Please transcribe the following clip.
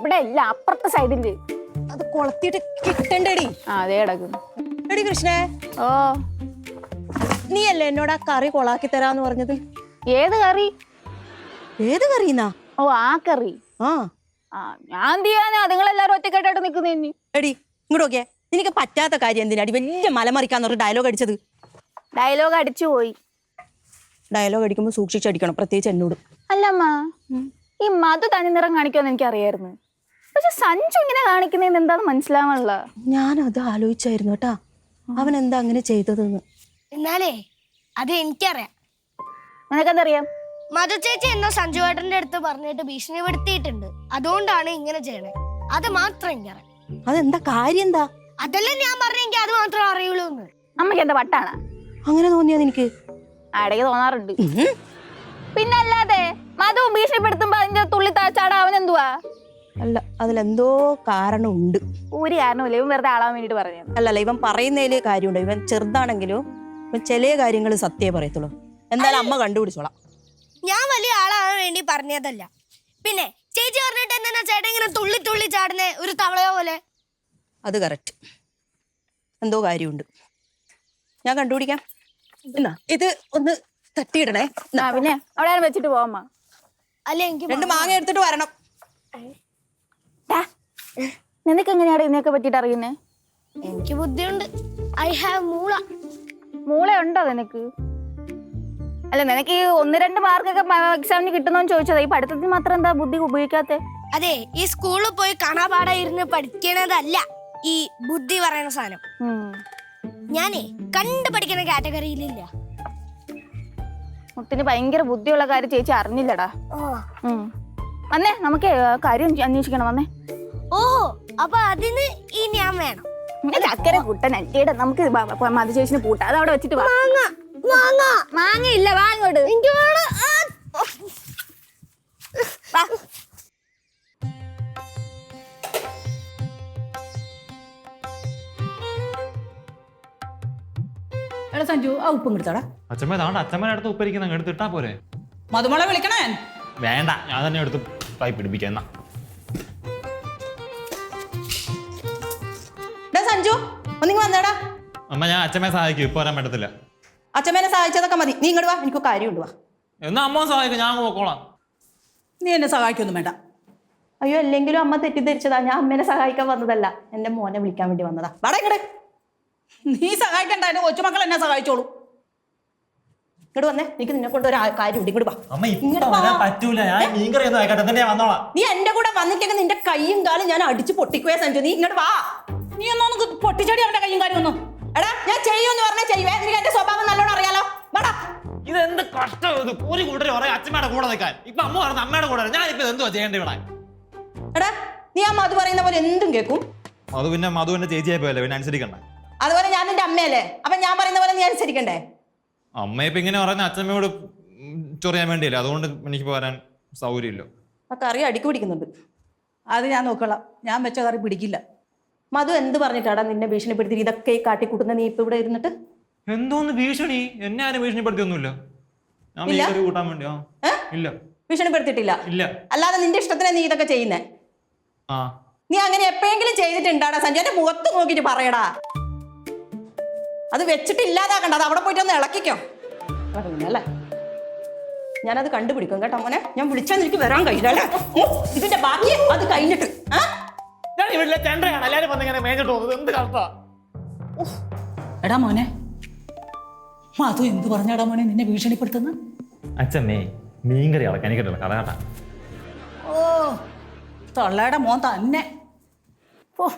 ഇവിടെ ഇല്ല, അപ്പുറത്തെ സൈഡില്. അത് കൊളത്തിട്ട് കിട്ടണ്ടേടി. അതേ കിടക്കുന്നു. എടി കൃഷ്ണേ, ഓ നീ അല്ലേ എന്നോട് ആ കറി കൊളാക്കി തരാന്ന് പറഞ്ഞത്? ഏത് കറി? ഏത് കറിന്നാ? ഓ ആ കറി. ആ ഞാൻ എന്ത് ചെയ്യാനാ, നിങ്ങളെല്ലാരും ഒറ്റക്കെട്ടായിട്ട് നിക്കുന്നേന്. എടി ഇങ്ങോട്ട് നോക്കിയേ, നിനക്ക് പറ്റാത്ത കാര്യം എന്തിനാടി വലിയ മലമറിക്കാന്ന് പറഞ്ഞ ഡയലോഗ് അടിച്ചത്? ഡയലോഗ് അടിച്ചു പോയി. ഡയലോഗ് അടിക്കുമ്പോൾ സൂക്ഷിച്ചടിക്കണം, പ്രത്യേകിച്ച് എന്നോട്. അല്ലമ്മ, ഈ മധു തനി നിറം കാണിക്കുമെന്ന് എനിക്കറിയായിരുന്നു. പക്ഷെ സഞ്ജു ഇങ്ങനെ കാണിക്കുന്നതിന് എന്താന്ന് മനസ്സിലാവാനുള്ള. ഞാനത് ആലോചിച്ചായിരുന്നു കേട്ടാ, അവൻ എന്താ അങ്ങനെ ചെയ്തതെന്ന്. എന്നാലേ അത് എനിക്കറിയാം. നിനക്കെന്തറിയാം? മധു ചേച്ചി എന്നോ സഞ്ജുവേട്ടന്റെ അടുത്ത് പറഞ്ഞിട്ട് ഭീഷണിപ്പെടുത്തിയിട്ടുണ്ട്. അതുകൊണ്ടാണ് ഇങ്ങനെ ചെയ്യണേ. അത് മാത്രം എനിക്കറിയാം. അതെന്താ കാര്യം? എന്താ? അതല്ല ഞാൻ പറഞ്ഞെങ്കിൽ അത് മാത്രം അറിയുള്ളൂ എന്ന്. അമ്മയ്ക്ക് എന്താ വട്ടാണ്? അങ്ങനെ തോന്നിയാ നിനക്ക്? ഇടയ്ക്ക് തോന്നാറുണ്ട്. പിന്നല്ലാതെ മധു ഭീഷണിപ്പെടുത്തുമ്പോ അതിന്റെ തുള്ളി താച്ചാടാ അവനെന്തുവാ? അല്ല, അതിലെന്തോ കാരണമുണ്ട്. ഒരു കാരണമില്ല, ഇവൻ വെറുതെ ആളാൻ വേണ്ടിട്ട് പറഞ്ഞു. അല്ലല്ല, ഇവൻ പറയുന്നതില് കാര്യമുണ്ട്. ഇവൻ ചെറുതാണെങ്കിലും ഇവൻ ചില കാര്യങ്ങൾ സത്യമേ പറയത്തുള്ളൂ. എന്തായാലും അമ്മ കണ്ടുപിടിച്ചോളാം. ഞാൻ വലിയ ആളാകാൻ വേണ്ടി പറഞ്ഞതല്ല. പിന്നെ ചേച്ചി പറഞ്ഞിട്ട് എന്തിനാ ചേട്ടൻ ഇങ്ങനെ തുള്ളി തുള്ളി ചാടുന്നേ, ഒരു തവളയോ പോലെ? അത് കറക്റ്റ്, എന്തോ കാര്യമുണ്ട്. ഞാൻ കണ്ടുപിടിക്കാം. എന്നാ ഇത് ഒന്ന് തട്ടിയിടണേ. പിന്നെ അവിടെ വെച്ചിട്ട് പോവാമ്മ. അല്ല, എനിക്ക് 2 മാങ്ങ എടുത്തിട്ട് വരണം. നിനക്ക് എങ്ങനെയാണ് ഇതിനെയൊക്കെ പറ്റിട്ട് അറിയുന്നേ? എനിക്ക് ബുദ്ധിയുണ്ട്. I have മൂള. മൂള ഉണ്ടോ നിനക്ക്? അല്ല, നിനക്ക് ഈ 1-2 മാർക്കൊക്കെ എക്സാമിന് കിട്ടുന്നോന്ന് ചോദിച്ചതാ. ഈ പഠിത്തത്തിന് മാത്രം എന്താ ബുദ്ധി ഉപയോഗിക്കാത്തെ? അതെ, ഈ സ്കൂളിൽ പോയി കാണാപാടാ ഇരുന്ന് പഠിക്കണതല്ല ഈ ബുദ്ധി പറയുന്ന സാധനം. ഞാനേ കണ്ടു പഠിക്കുന്ന കാറ്റഗറിയിലില്ല. മുത്തിന് ഭയങ്കര ബുദ്ധിയുള്ള കാര്യം ചേച്ചി അറിഞ്ഞില്ലടാ. വന്നേ, നമുക്ക് കാര്യം അന്വേഷിക്കണം. വന്നേ. ഓഹോ, അപ്പൊ അതിന് ഈ ഞാൻ വേണം. ചക്കര കുട്ടൻ അല്ലേടാ, നമുക്ക് മധു ചേച്ചിന് പൂട്ടാ. അത് അവിടെ വെച്ചിട്ട് മാങ്ങ ഇല്ല, വാങ്ങോട്ട്. എനിക്ക് വേണം. എടാ സഞ്ജു, ആ ഉപ്പും കിടത്താടാ. അച്ഛമ്മ താണ്ട അച്ഛമ്മയുടെ അടുത്ത് ഉപ്പരിക്കുന്ന എടുത്തിട്ടാ പോരെ? മധുമോളെ വിളിക്കണേ? വേണ്ട, ഞാൻ തന്നെ എടുത്ത് ഫ്രൈ പിടിപ്പിക്കാം. എന്നാ സഞ്ജു ഒന്നിങ്ങ് വന്നേടാ. അമ്മ, ഞാൻ അച്ഛമ്മയെ സഹായിക്കും. ഇപ്പൊ വരാൻ പറ്റത്തില്ല. അച്ഛമ്മേനെ സഹായിച്ചതൊക്കെ മതി, നീ ഇങ്ങോട്ട് വാ, എനിക്ക് കാര്യമുണ്ട്. വാ. എന്നാ അമ്മ സഹായിക്കും, ഞാൻ പോക്കോളാം. നീ എന്നെ സഹായിക്കൊന്നും വേണ്ട. അയ്യോ, അല്ലെങ്കിലും അമ്മ തെറ്റിദ്ധരിച്ചതാ. ഞാൻ അമ്മേനെ സഹായിക്കാൻ വന്നതല്ല, എന്റെ മോനെ വിളിക്കാൻ വേണ്ടി വന്നതാ. വാടാ ഇങ്ങടെ. നീ സഹായിക്കണ്ട, എന്റെ കൊച്ചുമക്കൾ എന്നെ സഹായിച്ചോളൂ. ഇങ്ങോട്ട് വന്നേ, എനിക്ക് നിന്നെ കൊണ്ട് ഒരു കാര്യമുണ്ട്. ഇങ്ങോട്ട് വാ. അമ്മ, ഇങ്ങോട്ട് വരാൻ പറ്റൂല. ഞാൻ മീൻകറി ഒന്നും ആയിക്കോട്ടെ, തന്നെ വന്നോളാം. നീ എന്റെ കൂടെ വന്നിട്ടെങ്കിൽ നിന്റെ കൈയും കാലും ഞാൻ അടിച്ച് പൊട്ടിക്കുവേ സഞ്ജു. നീ ഇങ്ങോട്ട് വാ. നീ ഒന്നൊന്ന് പൊട്ടിച്ചടി അവന്റെ കയ്യും കാര്യം ഒന്നും. എടാ, ഞാൻ ചെയ്യുമെന്ന് പറഞ്ഞാൽ ചെയ്യുവേ. എനിക്ക് എന്റെ സ്വഭാവം നല്ലോണം അറിയാലോ. വാടാ. ഇതെന്ത് കഷ്ടം! ഒരു കൂട്ടര് പറയാം അച്ഛമ്മയുടെ കൂടെ നിൽക്കാൻ. ഇപ്പൊ അമ്മ പറഞ്ഞ അമ്മയുടെ കൂടെ. ഞാനിപ്പോ എന്തുവാ ചെയ്യേണ്ടി ഇവിടെ? എടാ, നീ ആ മധു പറയുന്ന പോലെ എന്തും കേൾക്കും. മധു പിന്നെ മധുവിന്റെ ചേച്ചിയായി പോയല്ലേ, പിന്നെ അനുസരിക്കണ്ട. അതുപോലെ ഞാൻ നിന്റെ അമ്മയല്ലേ, അപ്പൊ ഞാൻ പറയുന്ന പോലെ നീ അനുസരിക്കണ്ടേ? അമ്മ ഇപ്പൊ ഇങ്ങനെ പറയുന്ന അച്ഛമ്മയോട് ചൊറിയാൻ വേണ്ടിയല്ലേ, അതുകൊണ്ട് എനിക്ക് പോരാൻ സൗകര്യമില്ല. ആ കറി അടിക്ക് പിടിക്കുന്നുണ്ട്. അത് ഞാൻ നോക്കളാം. ഞാൻ വെച്ച കറി പിടിക്കില്ല. മധു എന്ത് പറഞ്ഞിട്ടാടാ നിന്നെ ഭീഷണിപ്പെടുത്തി ഇതൊക്കെ ഈ കാട്ടിക്കൂട്ടുന്ന നീ ഇപ്പൊ ഇവിടെ ഇരുന്നിട്ട്? എന്തോന്ന് ഭീഷണി? എന്നെ ആരും ഭീഷണിപ്പെടുത്തിയൊന്നുമില്ല. ഞാൻ മീൻകറി കൂട്ടാൻ വേണ്ടി. ഇല്ല, ഭീഷണിപ്പെടുത്തിയിട്ടില്ല. ഇല്ല. അല്ലാതെ നിന്റെ ഇഷ്ടത്തിന് നീ ഇതൊക്കെ ചെയ്യുന്നേ? നീ അങ്ങനെ എപ്പോഴെങ്കിലും ചെയ്തിട്ടുണ്ടാടാ സഞ്ജു? എന്റെ മുഖത്ത് നോക്കിട്ട് പറയടാ. അത് വെച്ചിട്ട് ഇല്ലാതാക്കണ്ട, അത് അവിടെ പോയിട്ട് ഒന്ന് ഇളക്കിക്കോ. അല്ലേ, ഞാനത് കണ്ടുപിടിക്കും കേട്ടോ മോനെ. ഞാൻ വിളിച്ചാൽ എനിക്ക് വരാൻ കഴിയില്ല. ഇതിന്റെ ബാക്കി അത് കഴിഞ്ഞിട്ട്. എടാ മോനെ, മധു എന്ത് പറഞ്ഞാടാ മോനെ നിന്നെ ഭീഷണിപ്പെടുത്തുന്ന? അച്ഛമ്മേ, മീൻകറി അളക്കാൻ എനിക്കിട്ടില്ല കഥ കേട്ടാ. ഓ, തള്ളയുടെ മോൻ തന്നെ. ഓ